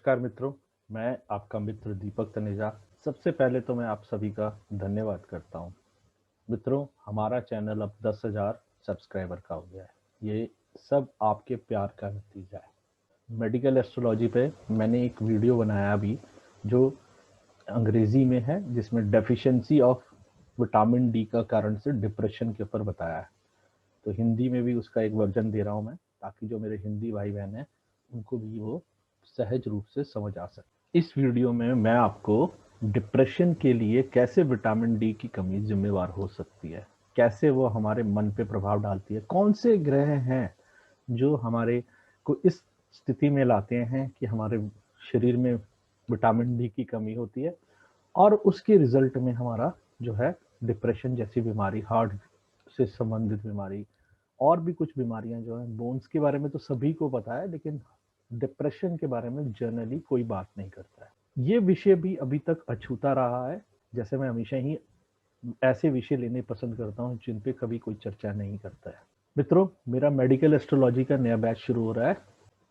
नमस्कार मित्रों, मैं आपका मित्र दीपक तनेजा। सबसे पहले तो मैं आप सभी का धन्यवाद करता हूँ। मित्रों, हमारा चैनल अब 10,000 सब्सक्राइबर का हो गया है। ये सब आपके प्यार का नतीजा है। मेडिकल एस्ट्रोलॉजी पे मैंने एक वीडियो बनाया अभी, जो अंग्रेजी में है, जिसमें डेफिशिएंसी ऑफ विटामिन डी का कारण से डिप्रेशन के ऊपर बताया है। तो हिंदी में भी उसका एक वर्जन दे रहा हूँ मैं, ताकि जो मेरे हिंदी भाई बहन हैं उनको भी वो सहज रूप से समझ आ सके। इस वीडियो में मैं आपको डिप्रेशन के लिए कैसे विटामिन डी की कमी जिम्मेवार हो सकती है, कैसे वो हमारे मन पे प्रभाव डालती है, कौन से ग्रह हैं जो हमारे को इस स्थिति में लाते हैं कि हमारे शरीर में विटामिन डी की कमी होती है, और उसके रिजल्ट में हमारा जो है डिप्रेशन जैसी बीमारी, हार्ट से संबंधित बीमारी, और भी कुछ बीमारियां जो हैं, बोन्स के बारे में तो सभी को पता है, लेकिन डिप्रेशन के बारे में जनरली कोई बात नहीं करता है। ये विषय भी अभी तक अछूता रहा है। जैसे मैं हमेशा ही ऐसे विषय लेने पसंद करता हूँ जिन पे कभी कोई चर्चा नहीं करता है। मित्रों, मेरा मेडिकल एस्ट्रोलॉजी का नया बैच शुरू हो रहा है।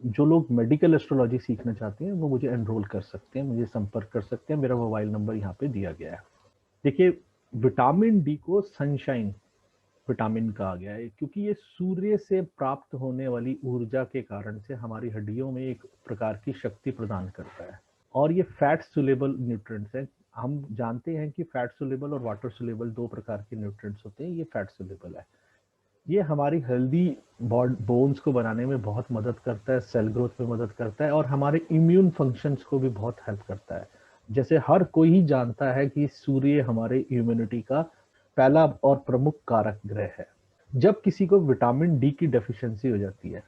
जो लोग मेडिकल एस्ट्रोलॉजी सीखना चाहते हैं वो मुझे एनरोल कर सकते हैं, मुझे संपर्क कर सकते हैं। मेरा मोबाइल नंबर यहाँ पे दिया गया है। देखिए, विटामिन डी को सनशाइन विटामिन कहा गया है, क्योंकि ये सूर्य से प्राप्त होने वाली ऊर्जा के कारण से हमारी हड्डियों में एक प्रकार की शक्ति प्रदान करता है। और ये फैट सोल्यूबल न्यूट्रिएंट्स हैं। हम जानते हैं कि फैट सोल्यूबल और वाटर सोल्यूबल दो प्रकार के न्यूट्रिएंट्स होते हैं। ये फैट सोल्यूबल है। ये हमारी हेल्दी बोन्स को बनाने में बहुत मदद करता है, सेल ग्रोथ में मदद करता है, और हमारे इम्यून फंक्शंस को भी बहुत हेल्प करता है। जैसे हर कोई ही जानता है कि सूर्य हमारे इम्यूनिटी का पहला और प्रमुख कारक ग्रह है। जब किसी को विटामिन डी की डेफिशिएंसी हो जाती है,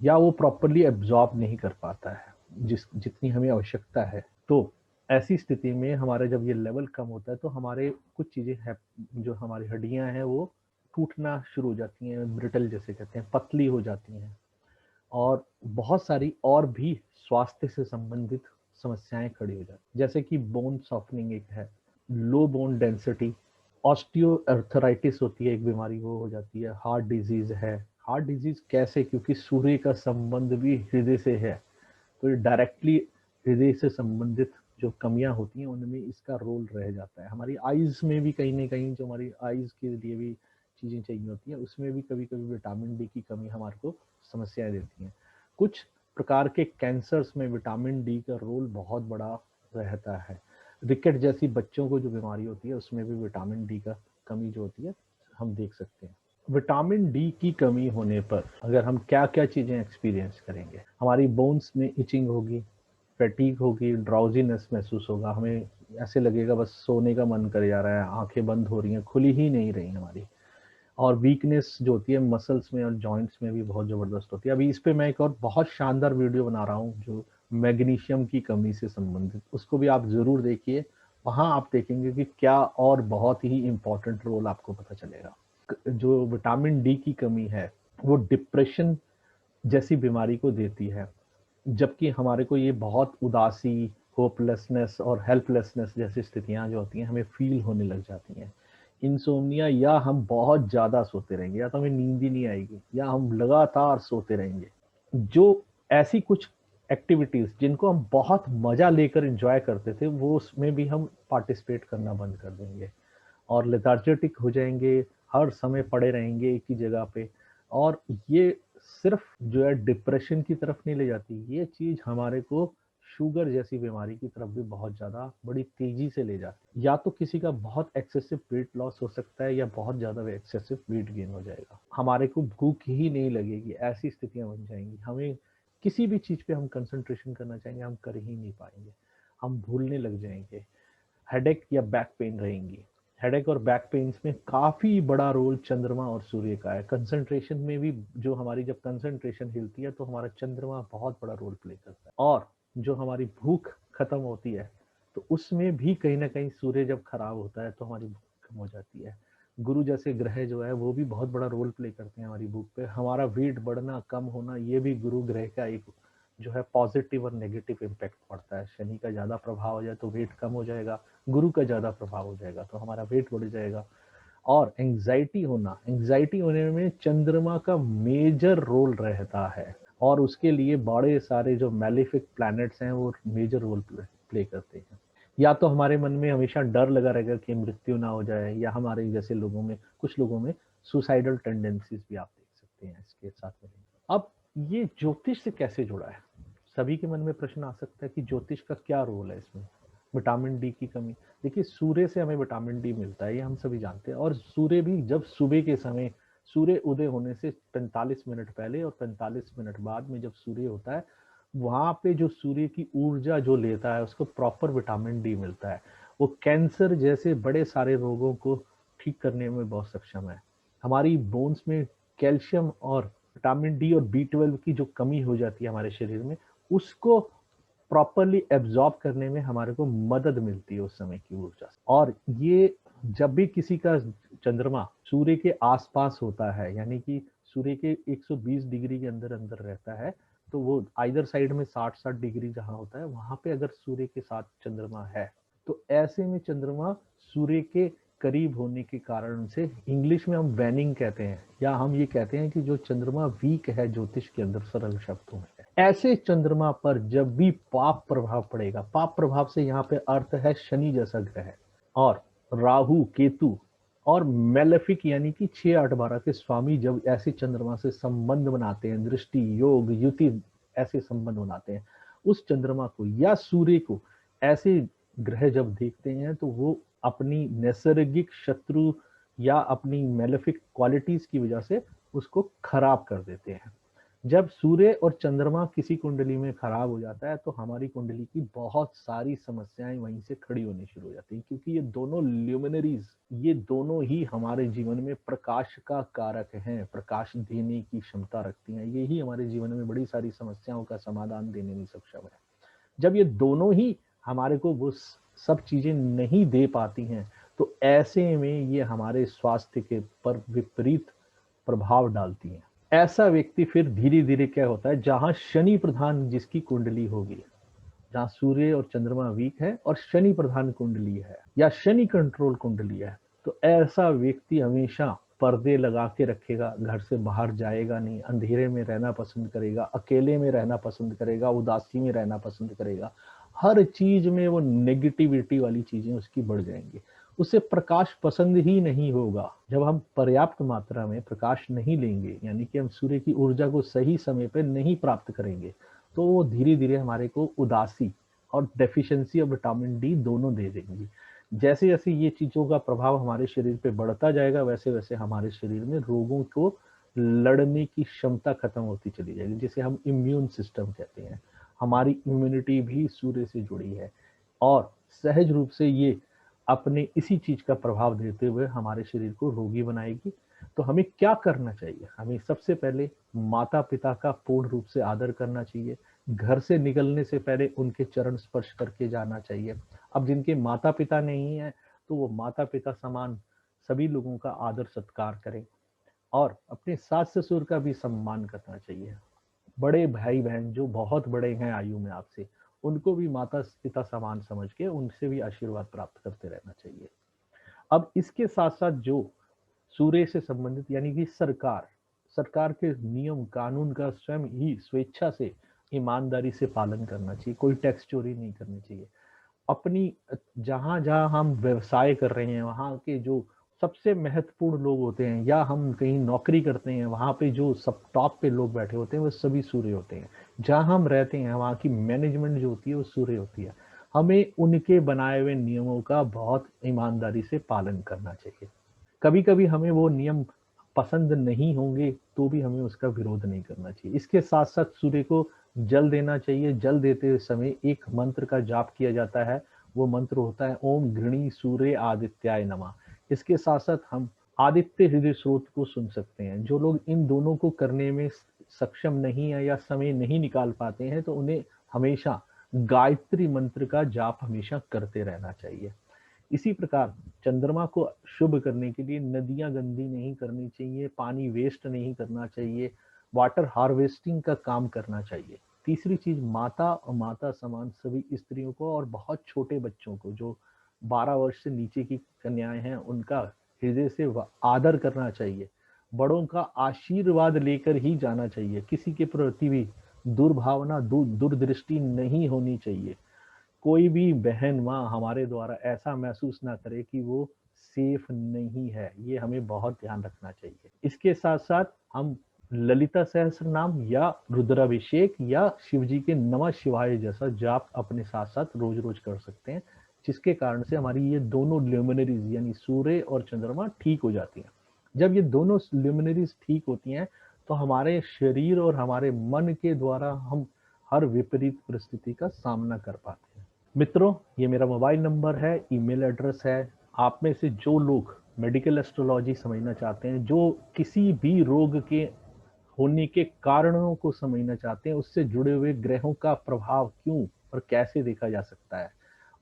या वो प्रॉपरली एब्जॉर्ब नहीं कर पाता है जितनी हमें आवश्यकता है, तो ऐसी स्थिति में हमारा जब ये लेवल कम होता है तो हमारे कुछ चीजें हैं, जो हमारी हड्डियां हैं वो टूटना शुरू हो जाती हैं, ब्रिटल जैसे कहते हैं, पतली हो जाती हैं, और बहुत सारी और भी स्वास्थ्य से संबंधित समस्याएं खड़ी हो जाती, जैसे कि बोन सॉफ्टनिंग एक है, लो बोन डेंसिटी, ऑस्टियोआर्थराइटिस होती है एक बीमारी, वो हो जाती है, हार्ट डिजीज है। हार्ट डिजीज कैसे? क्योंकि सूर्य का संबंध भी हृदय से है, तो ये डायरेक्टली हृदय से संबंधित जो कमियां होती हैं उनमें इसका रोल रह जाता है। हमारी आईज में भी कहीं ना कहीं, जो हमारी आईज के लिए भी चीजें चाहिए होती हैं, उसमें भी कभी कभी विटामिन डी की कमी हमारे को समस्याएं देती हैं। कुछ प्रकार के कैंसर्स में विटामिन डी का रोल बहुत बड़ा रहता है। रिकेट जैसी बच्चों को जो बीमारी होती है उसमें भी विटामिन डी का कमी जो होती है हम देख सकते हैं। विटामिन डी की कमी होने पर अगर हम क्या क्या चीजें एक्सपीरियंस करेंगे, हमारी बोन्स में इचिंग होगी, फैटीग होगी, ड्राउजीनेस महसूस होगा, हमें ऐसे लगेगा बस सोने का मन कर जा रहा है, आंखें बंद हो रही हैं, खुली ही नहीं रही हमारी। और वीकनेस जो होती है मसल्स में और जॉइंट्स में भी बहुत जबरदस्त होती है। अभी इस पे मैं एक और बहुत शानदार वीडियो बना रहा हूँ जो मैग्नीशियम की कमी से संबंधित, उसको भी आप जरूर देखिए। वहां आप देखेंगे कि क्या और बहुत ही इंपॉर्टेंट रोल आपको पता चलेगा। जो विटामिन डी की कमी है वो डिप्रेशन जैसी बीमारी को देती है, जबकि हमारे को ये बहुत उदासी, होपलेसनेस और हेल्पलेसनेस जैसी स्थितियां जो होती हैं हमें फील होने लग जाती हैं। इंसोम्निया, या हम बहुत ज्यादा सोते रहेंगे, या तो हमें नींद ही नहीं आएगी, या हम लगातार सोते रहेंगे। जो ऐसी कुछ एक्टिविटीज जिनको हम बहुत मजा लेकर एंजॉय करते थे, वो उसमें भी हम पार्टिसिपेट करना बंद कर देंगे, और लेथार्जेटिक हो जाएंगे, हर समय पड़े रहेंगे एक ही जगह पे। और ये सिर्फ जो है डिप्रेशन की तरफ नहीं ले जाती, ये चीज हमारे को शुगर जैसी बीमारी की तरफ भी बहुत ज्यादा बड़ी तेजी से ले जाती है। या तो किसी का बहुत एक्सेसिव वेट लॉस हो सकता है, या बहुत ज्यादा एक्सेसिव वेट गेन हो जाएगा, हमारे को भूख ही नहीं लगेगी, ऐसी स्थितियां बन जाएंगी। हमें किसी भी चीज पे हम कंसंट्रेशन करना चाहेंगे, हम कर ही नहीं पाएंगे, हम भूलने लग जाएंगे। हेडेक या बैक पेन रहेंगी। हेडेक और बैक पेन्स में काफी बड़ा रोल चंद्रमा और सूर्य का है। कंसंट्रेशन में भी, जो हमारी जब कंसंट्रेशन हिलती है तो हमारा चंद्रमा बहुत बड़ा रोल प्ले करता है। और जो हमारी भूख खत्म होती है तो उसमें भी कहीं ना कहीं सूर्य जब खराब होता है तो हमारी भूख कम हो जाती है। गुरु जैसे ग्रह जो है वो भी बहुत बड़ा रोल प्ले करते हैं हमारी भूख पे। हमारा वेट बढ़ना कम होना, ये भी गुरु ग्रह का एक जो है पॉजिटिव और नेगेटिव इम्पैक्ट पड़ता है। शनि का ज्यादा प्रभाव हो जाए तो वेट कम हो जाएगा, गुरु का ज्यादा प्रभाव हो जाएगा तो हमारा वेट बढ़ जाएगा। और एंजाइटी होने में चंद्रमा का मेजर रोल रहता है, और उसके लिए बड़े सारे जो मैलेफिक प्लैनेट्स हैं वो मेजर रोल प्ले करते हैं। या तो हमारे मन में हमेशा डर लगा रहेगा कि मृत्यु ना हो जाए, या हमारे जैसे लोगों में, कुछ लोगों में सुसाइडल टेंडेंसीज भी आप देख सकते हैं इसके साथ में। अब ये ज्योतिष से कैसे जुड़ा है, सभी के मन में प्रश्न आ सकता है कि ज्योतिष का क्या रोल है इसमें। विटामिन डी की कमी, देखिए सूर्य से हमें विटामिन डी मिलता है, ये हम सभी जानते हैं। और सूर्य भी जब सुबह के समय, सूर्य उदय होने से 45 मिनट पहले और 45 मिनट बाद में जब सूर्य होता है, वहां पे जो सूर्य की ऊर्जा जो लेता है उसको प्रॉपर विटामिन डी मिलता है। वो कैंसर जैसे बड़े सारे रोगों को ठीक करने में बहुत सक्षम है। हमारी बोन्स में कैल्शियम और विटामिन डी और बी 12 की जो कमी हो जाती है हमारे शरीर में, उसको प्रॉपरली एब्जॉर्ब करने में हमारे को मदद मिलती है उस समय की ऊर्जा से। और ये जब भी किसी का चंद्रमा सूर्य के आसपास होता है, यानी कि सूर्य के 120 डिग्री के अंदर अंदर रहता है, तो वो आइदर साइड में 60-60 डिग्री जहाँ होता है, वहां पे अगर सूर्य के साथ चंद्रमा है, तो ऐसे में चंद्रमा सूर्य के करीब होने के कारण से इंग्लिश में हम वैनिंग कहते हैं, या हम ये कहते हैं कि जो चंद्रमा वीक है ज्योतिष के अंदर, सरल शब्दों में ऐसे चंद्रमा पर जब भी पाप प्रभाव पड़ेगा, पाप प्रभाव से यहाँ पे अर्थ है शनि जैसा ग्रह, और राहु केतु और मेलेफिक यानी कि 6 8 12 के स्वामी जब ऐसे चंद्रमा से संबंध बनाते हैं, दृष्टि योग युति ऐसे संबंध बनाते हैं, उस चंद्रमा को या सूर्य को ऐसे ग्रह जब देखते हैं, तो वो अपनी नैसर्गिक शत्रु या अपनी मेलेफिक क्वालिटीज की वजह से उसको खराब कर देते हैं। जब सूर्य और चंद्रमा किसी कुंडली में खराब हो जाता है, तो हमारी कुंडली की बहुत सारी समस्याएं वहीं से खड़ी होनी शुरू हो जाती हैं, क्योंकि ये दोनों ल्यूमिनरीज, ये दोनों ही हमारे जीवन में प्रकाश का कारक हैं, प्रकाश देने की क्षमता रखती हैं। ये ही हमारे जीवन में बड़ी सारी समस्याओं का समाधान देने में सक्षम है। जब ये दोनों ही हमारे को वो सब चीजें नहीं दे पाती हैं, तो ऐसे में ये हमारे स्वास्थ्य के पर विपरीत प्रभाव डालती हैं। ऐसा व्यक्ति फिर धीरे धीरे क्या होता है, जहां शनि प्रधान जिसकी कुंडली होगी, जहां सूर्य और चंद्रमा वीक है और शनि प्रधान कुंडली है या शनि कंट्रोल कुंडली है, तो ऐसा व्यक्ति हमेशा पर्दे लगा के रखेगा, घर से बाहर जाएगा नहीं, अंधेरे में रहना पसंद करेगा, अकेले में रहना पसंद करेगा, उदासी में रहना पसंद करेगा। हर चीज में वो नेगेटिविटी वाली चीजें उसकी बढ़ जाएंगी, उसे प्रकाश पसंद ही नहीं होगा। जब हम पर्याप्त मात्रा में प्रकाश नहीं लेंगे, यानी कि हम सूर्य की ऊर्जा को सही समय पर नहीं प्राप्त करेंगे, तो वो धीरे धीरे हमारे को उदासी और डेफिशिएंसी ऑफ विटामिन डी दोनों दे देंगी। जैसे जैसे ये चीजों का प्रभाव हमारे शरीर पे बढ़ता जाएगा, वैसे वैसे हमारे शरीर में रोगों को लड़ने की क्षमता खत्म होती चली जाएगी, जिसे हम इम्यून सिस्टम कहते हैं। हमारी इम्यूनिटी भी सूर्य से जुड़ी है, और सहज रूप से ये अपने इसी चीज का प्रभाव देते हुए हमारे शरीर को रोगी बनाएगी। तो हमें क्या करना चाहिए, हमें सबसे पहले माता पिता का पूर्ण रूप से आदर करना चाहिए। घर से निकलने से पहले उनके चरण स्पर्श करके जाना चाहिए। अब जिनके माता पिता नहीं है, तो वो माता पिता समान सभी लोगों का आदर सत्कार करें, और अपने सास ससुर का भी सम्मान करना चाहिए। बड़े भाई बहन जो बहुत बड़े हैं आयु में आपसे, उनको भी माता पिता समान समझ के उनसे भी आशीर्वाद प्राप्त करते रहना चाहिए। अब इसके साथ साथ जो सूर्य से संबंधित, यानी कि सरकार सरकार के नियम कानून का स्वयं ही स्वेच्छा से ईमानदारी से पालन करना चाहिए। कोई टैक्स चोरी नहीं करनी चाहिए। अपनी जहां जहां हम व्यवसाय कर रहे हैं, वहां के जो सबसे महत्वपूर्ण लोग होते हैं, या हम कहीं नौकरी करते हैं, वहां पे जो सब टॉप पे लोग बैठे होते हैं वो सभी सूर्य होते हैं। जहां हम रहते हैं वहां की मैनेजमेंट जो होती है वो सूर्य होती है। हमें उनके बनाए हुए नियमों का बहुत ईमानदारी से पालन करना चाहिए। कभी कभी हमें वो नियम पसंद नहीं होंगे, तो भी हमें उसका विरोध नहीं करना चाहिए। इसके साथ साथ सूर्य को जल देना चाहिए। जल देते समय एक मंत्र का जाप किया जाता है, वो मंत्र होता है ओम घृणी सूर्य आदित्याय नमः। इसके साथ साथ हम आदित्य हृदय स्रोत को सुन सकते हैं। जो लोग इन दोनों को करने में सक्षम नहीं है या समय नहीं निकाल पाते हैं, तो उन्हें हमेशा गायत्री मंत्र का जाप हमेशा करते रहना चाहिए। इसी प्रकार चंद्रमा को शुभ करने के लिए नदियां गंदी नहीं करनी चाहिए, पानी वेस्ट नहीं करना चाहिए, वाटर हार्वेस्टिंग का काम करना चाहिए। तीसरी चीज, माता और माता समान सभी स्त्रियों को और बहुत छोटे बच्चों को, जो 12 वर्ष से नीचे की कन्याएं हैं, उनका हृदय से आदर करना चाहिए, बड़ों का आशीर्वाद लेकर ही जाना चाहिए, किसी के प्रति भी दुर्भावना दूरदृष्टि नहीं होनी चाहिए। कोई भी बहन माँ हमारे द्वारा ऐसा महसूस ना करे कि वो सेफ नहीं है, ये हमें बहुत ध्यान रखना चाहिए। इसके साथ साथ हम ललिता सहस्त्र नाम या रुद्राभिषेक या शिव जी के नमः शिवाय जैसा जाप अपने साथ साथ रोज रोज कर सकते हैं, जिसके कारण से हमारी ये दोनों ल्यूमिनरीज यानी सूर्य और चंद्रमा ठीक हो जाती हैं। जब ये दोनों ल्यूमिनरीज ठीक होती हैं तो हमारे शरीर और हमारे मन के द्वारा हम हर विपरीत परिस्थिति का सामना कर पाते हैं। मित्रों, ये मेरा मोबाइल नंबर है, ईमेल एड्रेस है। आप में से जो लोग मेडिकल एस्ट्रोलॉजी समझना चाहते हैं, जो किसी भी रोग के होने के कारणों को समझना चाहते हैं, उससे जुड़े हुए ग्रहों का प्रभाव क्यों और कैसे देखा जा सकता है,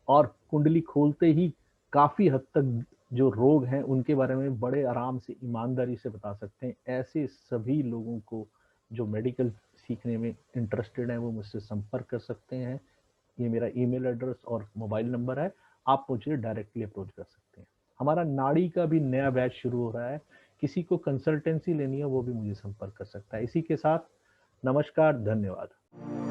और कुंडली खोलते ही काफी हद तक जो रोग हैं उनके बारे में बड़े आराम से ईमानदारी से बता सकते हैं, ऐसे सभी लोगों को जो मेडिकल सीखने में इंटरेस्टेड हैं वो मुझसे संपर्क कर सकते हैं। ये मेरा ईमेल एड्रेस और मोबाइल नंबर है। आप मुझे डायरेक्टली अप्रोच कर सकते हैं। हमारा नाड़ी का भी नया बैच शुरू हो रहा है। किसी को कंसल्टेंसी लेनी है वो भी मुझे संपर्क कर सकता है। इसी के साथ नमस्कार, धन्यवाद।